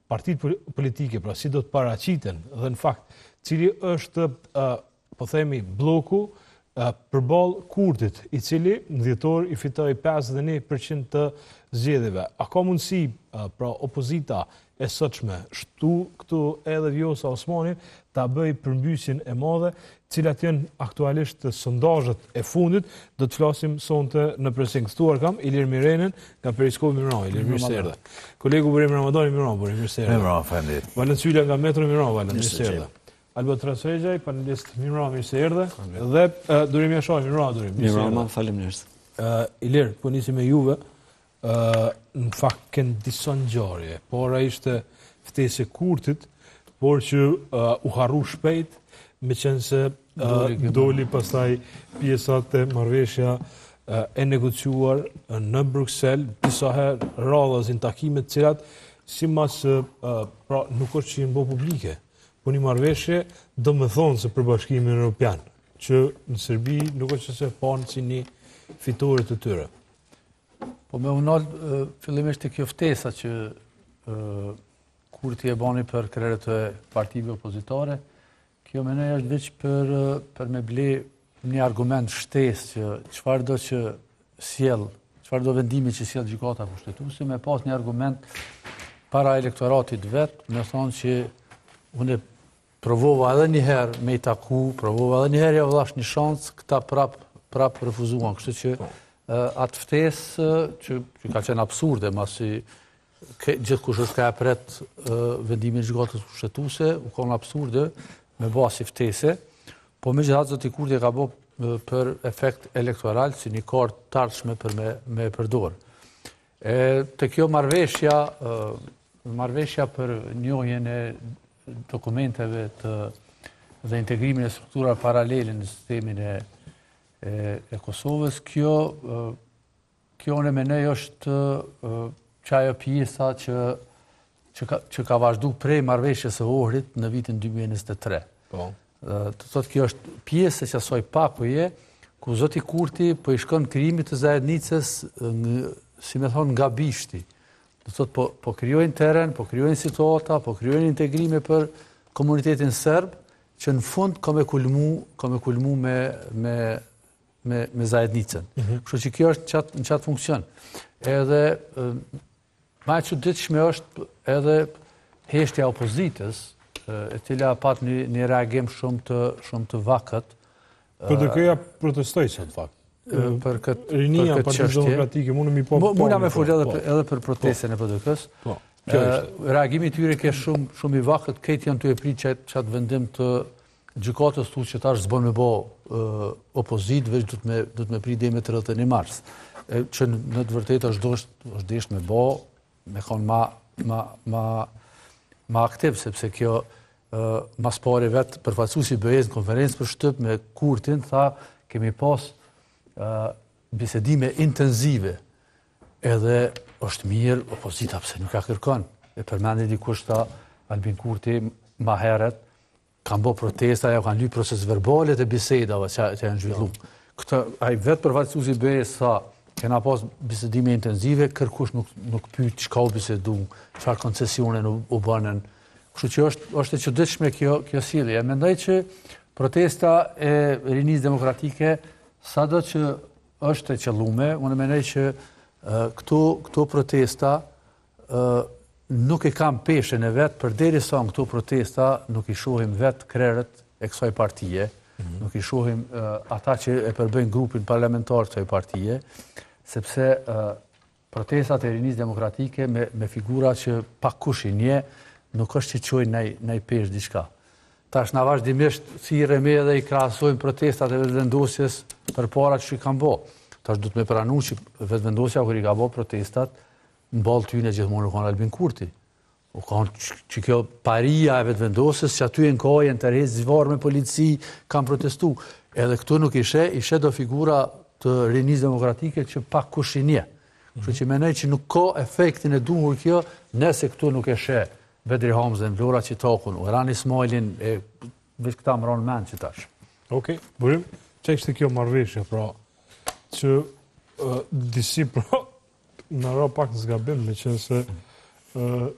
partitë politike, pra si do të paraqiten dhe në fakt, cili është, po themi, bloku përballë Kurtit, i cili në dhjetor i fitoi 51% të zgjedhjeve. A ka mundësi pra opozita e sotshme, shtu këtu edhe Vjosa Osmani, ta bëj përmbysjen e madhe, cilat janë aktualisht sondazhet e fundit, do të flasim sonte në presin. Këtuar kam Ilir Mirenën nga Periskopi Mirama. Ilir, mirë se erdhe. Kolegu Burim Ramadani Mirama, mirë se erdhe. Mirama, faleminderit. Valen Cyla nga Metro Mirama, mirë se erdhe. Albert Rasvegjaj, panelist Mirama, mirë se erdhe. Dhe Durim Jashash, Mirama, Mirama, faleminderit. Ilir, po nisim me juve. Në fakt kënë disa ngjarje, por ai ishte ftesë e Kurtit, por që u harru shpejt, meqense doli pastaj pjesat e marrëveshja e negociuar në Bruksel, disa herë radhazin takimet cilat simas pra nuk është që jenë bo publike, po një marrëveshje do më thonë se për Bashkimin Evropian, që në Serbi nuk është që se panë si një fitore të tyre. Po me unal, fillimisht e kjo ftesa që Kurti e bani për krerët e partive opozitare, kjo menej është veç për me ble një argument shtes që çfarë do që sjell, çfarë do vendimi që sjell gjykata kushtetuese, me pas një argument para elektoratit vet, me thonë që unë provova edhe një herë me i taku, provova edhe një herë ja vëllash një shans, këta prap refuzuan, kështu që atë ftesë që ka qenë absurde, masi gjithë kush është ka e pret vendimin gjykatës kushtetuese, u konë absurde me basi ftese, po me gjithatë zoti Kurti ka bo për efekt elektoral, si një kartë tardshme për me përdorë. Të kjo marrëveshja për njohjen e dokumenteve dhe integrimin e struktura paralele në sistemin e Kosovës, kjo në menej është qajo pjesa që ka vazhdu prej marrëveshjes së Ohrit në vitin 2023. Të thotë kjo është pjesë që asoj pakoje, ku zoti Kurti po i shkon krijimit të zajednicës, si me thonë, nga bishti. Të thotë po krijojnë teren, po krijojnë situata, po krijojnë integrime për komunitetin serb, që në fund ka me kulmu me zajednicën. Kështu që kjo është në qatë funksion. Edhe ma e çuditshme është edhe heshtja opozitës, e cila pat një reagim shumë të vakët. PDK-ja protestoi në fakt. Për këtë Rinia Partisë Demokratike, muna me fol edhe për protestën e PDK-s. Reagimi i tyre ke shumë i vakët, këtë janë të e pritë qatë vendim të gjykatës tu që tash s'bën me bo opozit, veç du të me pri dhe me 31 mars. Që në të vërtet është desht me bo, me konë ma aktiv, sepse kjo mas pare vetë përfaqësuesi BE-s në konferencë për Shtyp me Kurtin, tha kemi pas bisedime intenzive, edhe është mirë, opozita pse nuk ka kërkon. E përmendi dikush ta Albin Kurti ma heret, kanë bo protesta, ja kanë lyp proces verbale të bisedave që janë zhvillu. Ai vetë përfaqësuesi BE-s tha, kena pas bisedime intenzive, kërkush nuk pyet çka u bisedu, çfarë koncesione u bënën. Kështu që është e çuditshme kjo sjellje. Mendoj që protesta e Rinisë Demokratike, sado që është e qellume, unë mendoj që këto protesta nuk i kam peshën e vet, përderisa këto protesta nuk i shohim vet krerët e kësaj partije, nuk i shohim ata që e përbëjnë grupin parlamentar të kësaj partije, sepse protestat e Rinisë Demokratike me figura që pak kush i nje, nuk është që qojnë nej pesh diçka. Tash na vazhdimisht thirremi edhe i krahasojmë protestat e vetëvendosjes përpara që i kanë bo. Tash du të me pranu që vetëvendosja kur i ka bo protestat, në balë tyne gjithmonë u kanë Albin Kurti. U kanë që kjo paria e vetëvendosjes që aty e në kajën të rejtë zvarë me polici, kanë protestu. Edhe këtu nuk ishe do figura të Rinisë Demokratike që pak kush i nje. Kështu që menej që nuk ka efektin e duhur kjo, nëse këtu nuk ishe Vedri Hamzën, Vlora Qitakun, Rani Ismailin, veç këta më ronë menë që tash. Okej, Burim, që ishte kjo marrëveshje, pra, që disi, pra, në ra pak në zgabim, me qenë se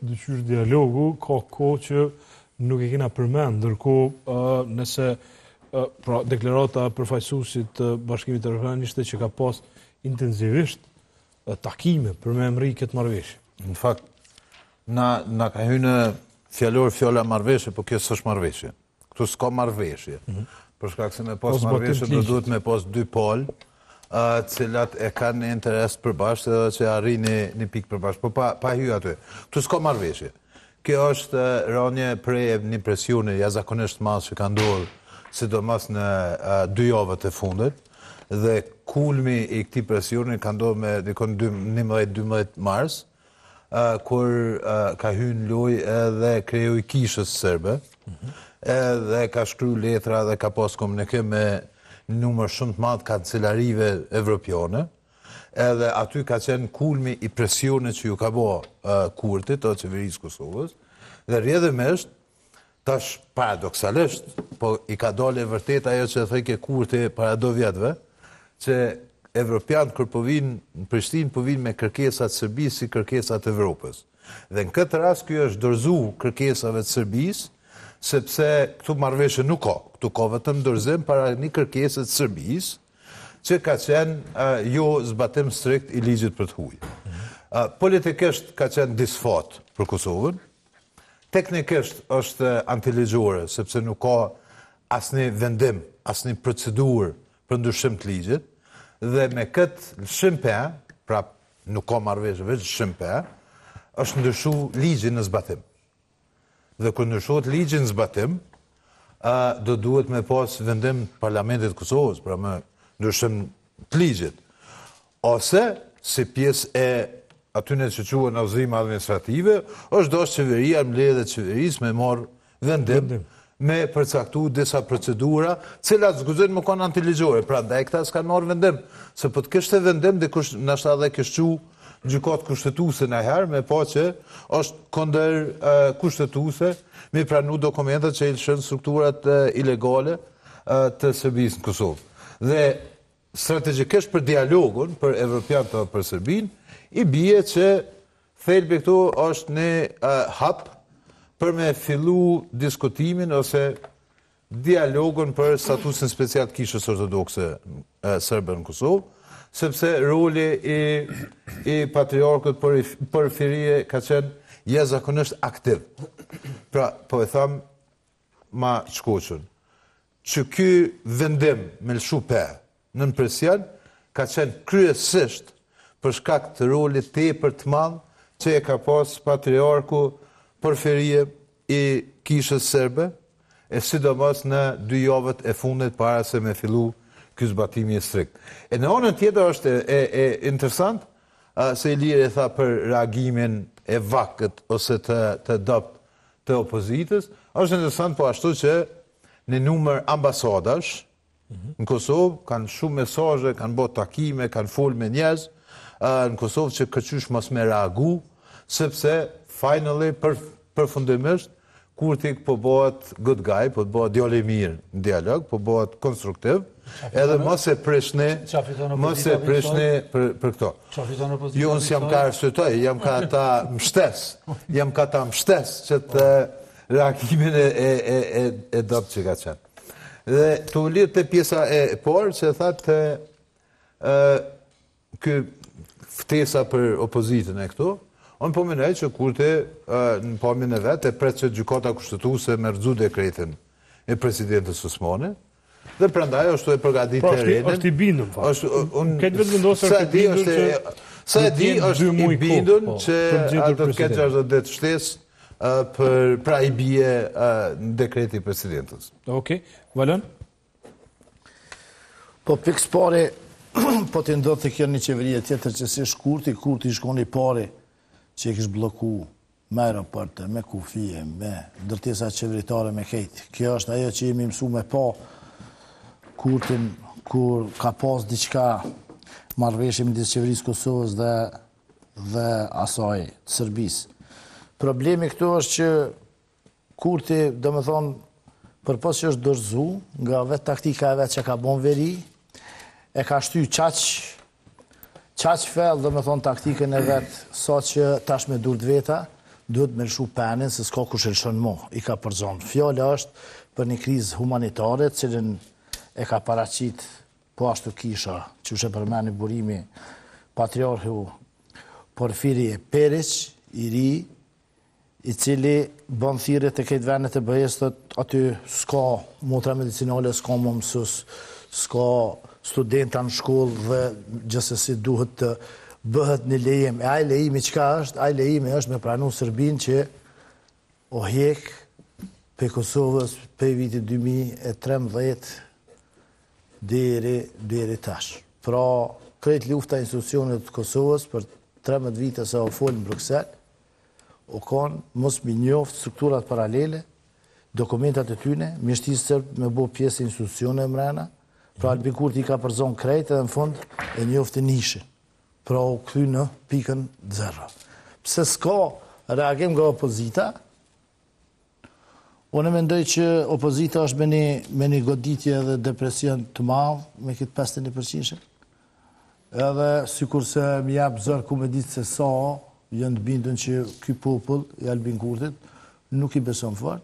dyqysh dialogu, ka kohë që nuk e kena përmend, ndërkohë nëse pra deklarata e përfaqësuesit të Bashkimit Evropian ishte që ka pas intensivisht takime për me emri këtë marrëveshje. Në fakt, na ka hyrë fjala marrëveshje, po kjo s'është marrëveshje. Këtu s'ka marrëveshje. Për shkak se me pas marrëveshje do duhet me pas dy palë, cilat e kanë një interes përbashkët edhe që arrin një pikë përbashkët, po pa hyrë aty. Këtu s'ka marrëveshje. Kjo është rënje prej një presioni jashtëzakonisht madh që ka ndodhur, sidomos në 2 javët e fundit, dhe kulmi i këtij presioni ka ndodhur me dikon 11-12 mars, kur ka hyrë në lojë edhe kreu i kishës serbe, edhe ka shkruar letra dhe ka pas komunikim me numër shumë të madh kancelarive evropiane, edhe aty ka qenë kulmi i presionit që ju ka bërë Kurtit, o qeverisë Kosovës, dhe rrjedhimisht, tash paradoksalisht, po i ka dalë e vërtet ajo që thëke Kurti para 2 vjetëve, që evropianët kur po vinë në Prishtinë, po vinë me kërkesat Serbisë si kërkesat Evropës. Dhe në këtë rast kjo është dorëzuar kërkesave të Serbisë, sepse këtu marrëveshje nuk ka. Këtu ka vetëm dorëzim para një kërkese të Serbisë, që ka qenë jo zbatim strikt i ligjit për të huaj. Politikisht ka qenë disfat për Kosovën, teknikisht është antiligjore, sepse nuk ka asnjë vendim, asnjë procedurë për ndryshim të ligjit, dhe me këtë shimpe, pra nuk ka marrëveshje, veç shimpe, është ndryshuar ligji në zbatim. Dhe kur ndryshohet ligji në zbatim, do duhet me pas vendim Parlamentit Kosovës, pra me ndryshim të ligjit. Ose, si pjesë e atyne që quhen udhëzime administrative, është dosh qeveria mbledhjet e qeverisë me marrë vendim, me përcaktu disa procedura, cilat zguzojnë më kanë antiligjore. Pra ndaj këta s'kanë marrë vendim, se po të kishte vendim, dikush nashta edhe kishte gjykatë kushtetuese në herë, me pa që është kundër kushtetuese me pranu dokumentet që i lëshën strukturat ilegale të Serbisë në Kosovë. Dhe strategjikisht për dialogun, për evropianët dhe për Serbinë, i bie që thelbi këtu është një hap për me fillu diskutimin ose dialogun për statusin special të kishës ortodokse serbe në Kosovë, sepse roli i patriarkët Porfirie ka qenë jashtëzakonisht aktiv. Pra, po e tham ma shkoqën, që ky vendim me lëshu pe në presion ka qenë kryesisht për shkak të rolit tepër të madh që e ka pas patriarku Porfirie i kishës serbe, e sidomos në 2 javët e fundit para se me fillu ky zbatimi i strikt. E në anën tjetër është e interesant, se Iliri tha për reagimin e vakët ose të dopt të opozitës, është interesant po ashtu që në numër ambasadash në Kosovë kanë shumë mesazhe, kanë bërë takime, kanë folë me njerëz në Kosovë që kërcysh mos me reagu, sepse finally përfundimisht Kurti po bëhet good guy, po bëhet djalë i mirë në dialog, po bëhet konstruktiv, edhe mos e prishni për këto. Jo, unë jam ka arsyetoj, jam ka ta mshtes që të reagimin e dopt që ka qenë. Dhe të ulirë të pjesa e parë që thatë kë ftesa për opozitën e këtu, unë po menoj që Kurti në pamjen e vetë e pret që gjykata kushtetuese me rrëzu dekretin e presidentës Osmani, dhe prandaj është e përgatit të rrinin. Pra është i bindun, këtë vetë vendosër të bindun që... Sa e di është i bindun që do të ketë 60 ditë shtesë pra i bie në dekreti presidentës. Okej, Valon? Po pikës pare, po të ndodhë të kjerë një qeveria tjetër që si Kurti shkon i pare që i kishë bloku me aeroporte, me kufije, me ndërtesa qeveritare, me kejtë. Kjo është ajo që jemi mësu me pa Kurtin kur ka pas diqka marrëveshje midis qeverisë Kosovës dhe asaj të Serbisë. Problemi këtu është që Kurti, do me thonë, përpos që është dorëzu, nga vetë taktika e vetë që ka bon veri, e ka shty qaq fell, do me thonë, taktikën e vetë, sa që tash me dur të veta, duhet me lëshu penin se s'ka kush e lëshon mo, i ka përzonë. Fjala është për një krizë humanitare, cilën e ka paraqit po ashtu kisha, që është e përmeni burimi patriarhu Porfiri Perić, i ri, i cili bën thirrje të këtë vendet e BE-s, aty s'ka motra medicinale, s'ka më mësus, s'ka studenta në shkollë dhe gjithsesi duhet të bëhet një lejim. E aj lejimi qka është? Aj lejimi është me pranu Sërbin që o hjek pe Kosovës pe vitit 2013 deri tash. Pra, krejt lufta institucionet të Kosovës për 13 vite se o folë në Bruxelles, o kanë mos mi njoft strukturat paralele, dokumentat e tyne, mjeshtisë sërbë me bo pjesë institucione mrena, pra Albin Kurti i ka përzon krejt edhe në fund e njoft e nishin. Pra u këthy në pikën 0. Pse s'ka reagim nga opozita, unë mendoj që opozita është me një goditje dhe depresion të madhë me këtë 51%. Edhe sikur se më jap zor ku me ditë se sa janë të bindën që ky popull i Albin Kurtit nuk i beson fort.